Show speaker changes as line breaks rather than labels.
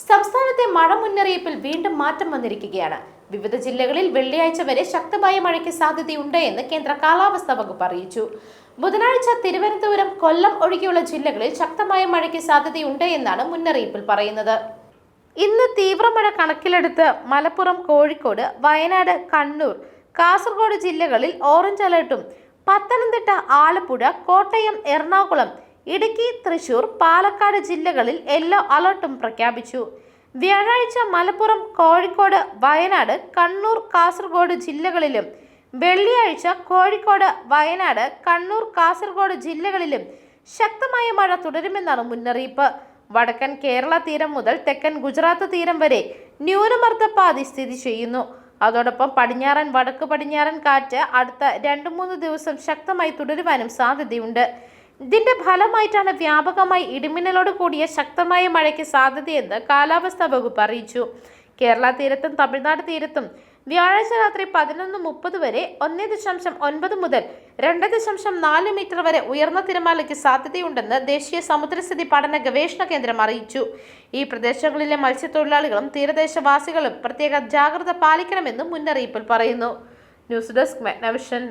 സംസ്ഥാനത്തെ മഴ മുന്നറിയിപ്പിൽ വീണ്ടും മാറ്റം വന്നിരിക്കുകയാണ്. വിവിധ ജില്ലകളിൽ വെള്ളിയാഴ്ച വരെ ശക്തമായ മഴയ്ക്ക് സാധ്യതയുണ്ട് എന്ന് കേന്ദ്ര കാലാവസ്ഥാ വകുപ്പ് അറിയിച്ചു. ബുധനാഴ്ച തിരുവനന്തപുരം, കൊല്ലം ഒഴികെയുള്ള ജില്ലകളിൽ ശക്തമായ മഴയ്ക്ക് സാധ്യതയുണ്ട് എന്നാണ് മുന്നറിയിപ്പിൽ പറയുന്നത്. ഇന്ന് തീവ്രമഴ കണക്കിലെടുത്ത് മലപ്പുറം, കോഴിക്കോട്, വയനാട്, കണ്ണൂർ, കാസർഗോഡ് ജില്ലകളിൽ ഓറഞ്ച് അലർട്ടും, പത്തനംതിട്ട, ആലപ്പുഴ, കോട്ടയം, എറണാകുളം, ഇടുക്കി, തൃശൂർ, പാലക്കാട് ജില്ലകളിൽ യെല്ലോ അലർട്ടും പ്രഖ്യാപിച്ചു. വ്യാഴാഴ്ച മലപ്പുറം, കോഴിക്കോട്, വയനാട്, കണ്ണൂർ, കാസർഗോഡ് ജില്ലകളിലും വെള്ളിയാഴ്ച കോഴിക്കോട്, വയനാട്, കണ്ണൂർ, കാസർഗോഡ് ജില്ലകളിലും ശക്തമായ മഴ തുടരുമെന്നാണ് മുന്നറിയിപ്പ്. വടക്കൻ കേരള തീരം മുതൽ തെക്കൻ ഗുജറാത്ത് തീരം വരെ ന്യൂനമർദ്ദപാതി സ്ഥിതി ചെയ്യുന്നു. അതോടൊപ്പം പടിഞ്ഞാറൻ, വടക്ക് പടിഞ്ഞാറൻ കാറ്റ് അടുത്ത 2-3 ദിവസം ശക്തമായി തുടരുവാനും സാധ്യതയുണ്ട്. ഇതിന്റെ ഫലമായിട്ടാണ് വ്യാപകമായി ഇടിമിന്നലോട് കൂടിയ ശക്തമായ മഴയ്ക്ക് സാധ്യതയെന്ന് കാലാവസ്ഥാ വകുപ്പ് അറിയിച്ചു. കേരള തീരത്തും തമിഴ്നാട് തീരത്തും വ്യാഴാഴ്ച രാത്രി 11:30 വരെ 1.9 മുതൽ 2.4 മീറ്റർ വരെ ഉയർന്ന തിരമാലയ്ക്ക് സാധ്യതയുണ്ടെന്ന് ദേശീയ സമുദ്രസ്ഥിതി പഠന ഗവേഷണ കേന്ദ്രം അറിയിച്ചു. ഈ പ്രദേശങ്ങളിലെ മത്സ്യത്തൊഴിലാളികളും തീരദേശവാസികളും പ്രത്യേക ജാഗ്രത പാലിക്കണമെന്നും മുന്നറിയിപ്പിൽ പറയുന്നു. News desk മെഗ്നവിഷൻ.